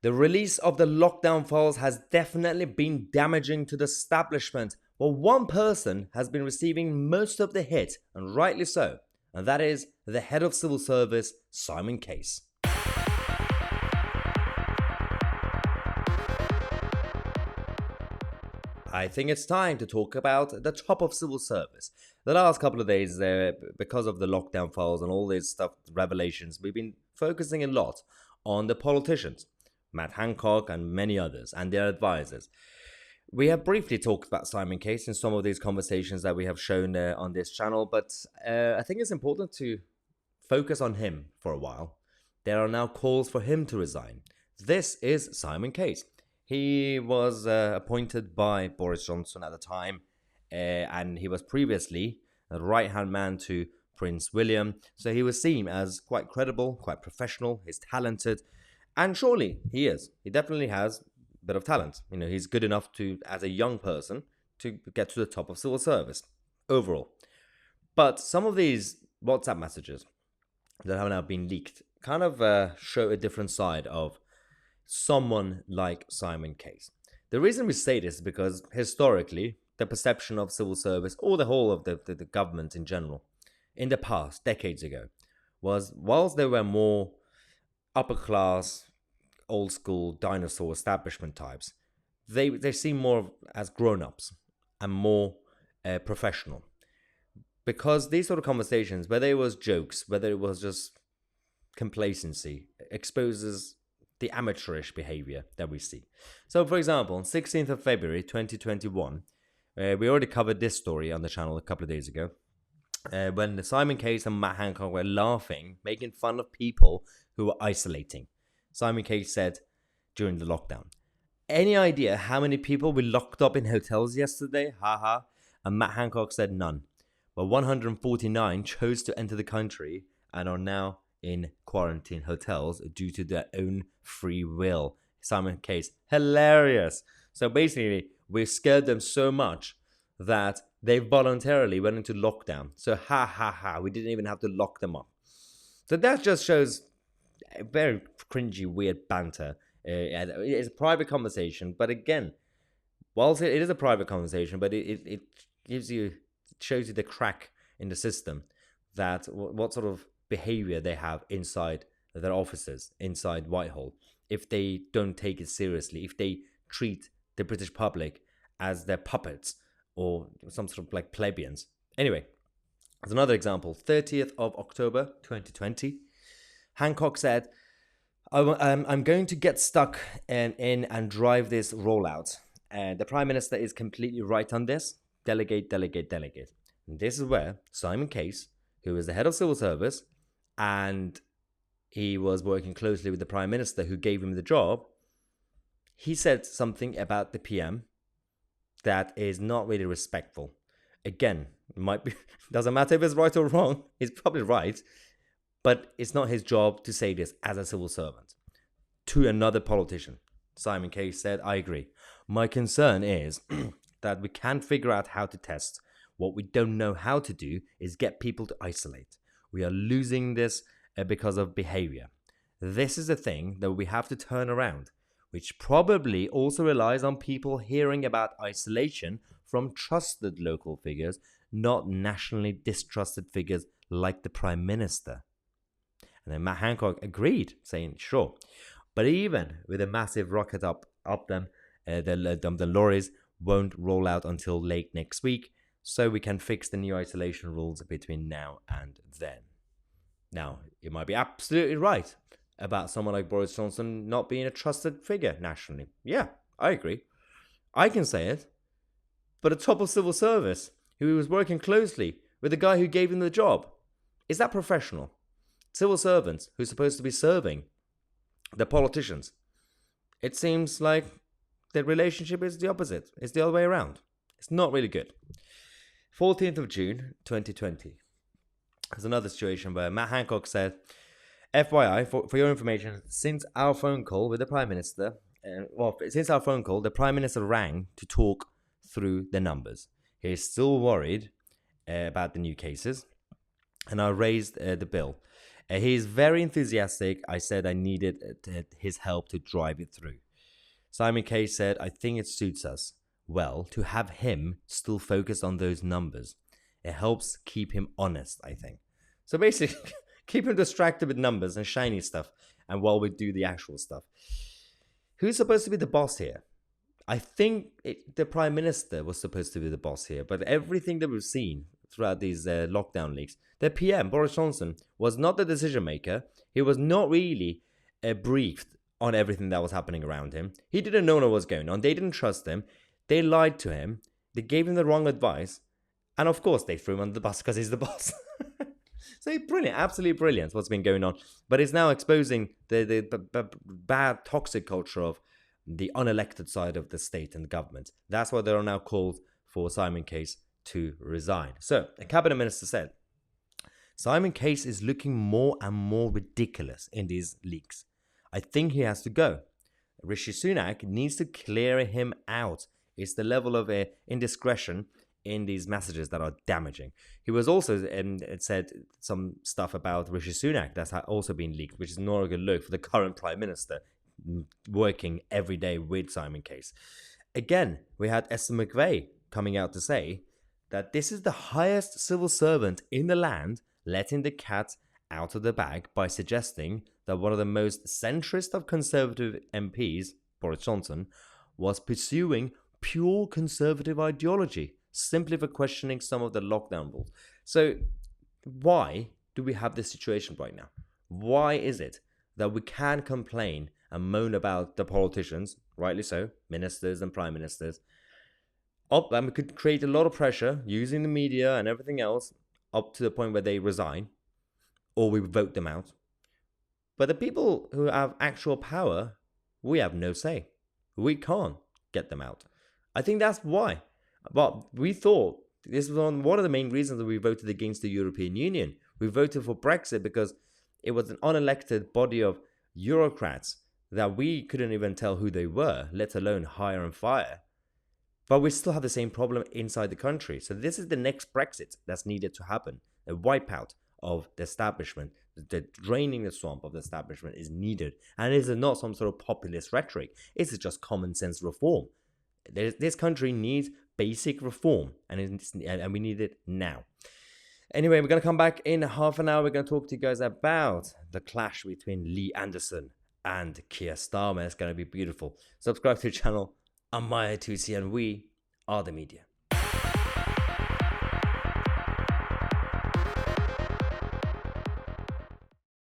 The release of the lockdown files has definitely been damaging to the establishment, but one person has been receiving most of the hit, and rightly so, and that is the head of civil service, Simon Case. I think it's time to talk about the top of civil service. The last couple of days, because of the lockdown files and all this stuff, revelations, we've been focusing a lot on the politicians, Matt Hancock and many others, and their advisors. We have briefly talked about Simon Case in some of these conversations that we have shown on this channel, but I think it's important to focus on him for a while. There are now calls for him to resign. This is Simon Case. He was appointed by Boris Johnson at the time, and he was previously a right-hand man to Prince William, so he was seen as quite credible, quite professional, he's talented, and surely he is. He definitely has a bit of talent. You know, he's good enough to, as a young person, to get to the top of civil service overall. But some of these WhatsApp messages that have now been leaked kind of show a different side of someone like Simon Case. The reason we say this is because historically, the perception of civil service, or the whole of the government in general, in the past, decades ago, was whilst there were more upper class, old school dinosaur establishment types, they seem more as grown-ups and more professional. Because these sort of conversations, whether it was jokes, whether it was just complacency, exposes the amateurish behavior that we see. So, for example, on 16th of February 2021, we already covered this story on the channel a couple of days ago, when Simon Case and Matt Hancock were laughing, making fun of people who were isolating. Simon Case said during the lockdown, "Any idea how many people we locked up in hotels yesterday? Haha." And Matt Hancock said none. But 149 chose to enter the country and are now in quarantine hotels due to their own free will. Simon Case, hilarious. So basically, we scared them so much that they voluntarily went into lockdown. So we didn't even have to lock them up. So that just shows a very cringy, weird banter. It's a private conversation, but again, whilst it is a private conversation, but it shows you the crack in the system, that what sort of behavior they have inside their offices, inside Whitehall, if they don't take it seriously, if they treat the British public as their puppets or some sort of like plebeians. Anyway, as another example, 30th of October 2020, Hancock said, I'm going to get stuck in and drive this rollout. And the Prime Minister is completely right on this. Delegate, delegate, delegate. And this is where Simon Case, who is the head of civil service, and he was working closely with the Prime Minister who gave him the job, he said something about the PM that is not really respectful. Again, it might be, doesn't matter if it's right or wrong, he's probably right, but it's not his job to say this as a civil servant. To another politician, Simon Case said, I agree. My concern is that we can't figure out how to test. What we don't know how to do is get people to isolate. We are losing this because of behavior. This is a thing that we have to turn around, which probably also relies on people hearing about isolation from trusted local figures, not nationally distrusted figures like the Prime Minister. And then Matt Hancock agreed, saying, sure. But even with a massive rocket up them, the lorries won't roll out until late next week, so we can fix the new isolation rules between now and then. Now, you might be absolutely right about someone like Boris Johnson not being a trusted figure nationally. Yeah, I agree. I can say it. But a top of civil service, who was working closely with the guy who gave him the job, is that professional? Civil servants who's supposed to be serving the politicians. It seems like the relationship is the opposite. It's the other way around. It's not really good. 14th of June, 2020. There's another situation where Matt Hancock said, FYI, for your information, since our phone call with the Prime Minister, the Prime Minister rang to talk through the numbers. He is still worried about the new cases, and I raised the bill. He's very enthusiastic. I said I needed his help to drive it through. Simon Case said, I think it suits us well to have him still focused on those numbers. It helps keep him honest, I think. So basically, keep him distracted with numbers and shiny stuff, and while we do the actual stuff. Who's supposed to be the boss here? I think the Prime Minister was supposed to be the boss here, but everything that we've seen throughout these lockdown leaks, the PM, Boris Johnson, was not the decision maker. He was not really briefed on everything that was happening around him. He didn't know what was going on. They didn't trust him. They lied to him. They gave him the wrong advice. And of course, they threw him under the bus because he's the boss. So brilliant, absolutely brilliant what's been going on. But it's now exposing the bad, toxic culture of the unelected side of the state and the government. That's why they are now called for Simon Case to resign. So, a cabinet minister said, Simon Case is looking more and more ridiculous in these leaks. I think he has to go. Rishi Sunak needs to clear him out. It's the level of indiscretion in these messages that are damaging. He was also said some stuff about Rishi Sunak that's also been leaked, which is not a good look for the current Prime Minister working every day with Simon Case. Again, we had Esther McVeigh coming out to say that this is the highest civil servant in the land letting the cat out of the bag by suggesting that one of the most centrist of Conservative MPs, Boris Johnson, was pursuing pure Conservative ideology simply for questioning some of the lockdown rules. So why do we have this situation right now? Why is it that we can complain and moan about the politicians, rightly so, ministers and prime ministers, and we could create a lot of pressure using the media and everything else up to the point where they resign or we vote them out. But the people who have actual power, we have no say. We can't get them out. I think that's why. But we thought this was one of the main reasons that we voted against the European Union. We voted for Brexit because it was an unelected body of bureaucrats that we couldn't even tell who they were, let alone hire and fire. But we still have the same problem inside the country. So this is the next Brexit that's needed to happen. A wipeout of the establishment, the draining the swamp of the establishment is needed. And it is not some sort of populist rhetoric. It's just common sense reform. This country needs basic reform, and we need it now. Anyway, we're going to come back in half an hour. We're going to talk to you guys about the clash between Lee Anderson and Keir Starmer. It's going to be beautiful. Subscribe to the channel. I'm Mahyar, Tousi, and we are the media.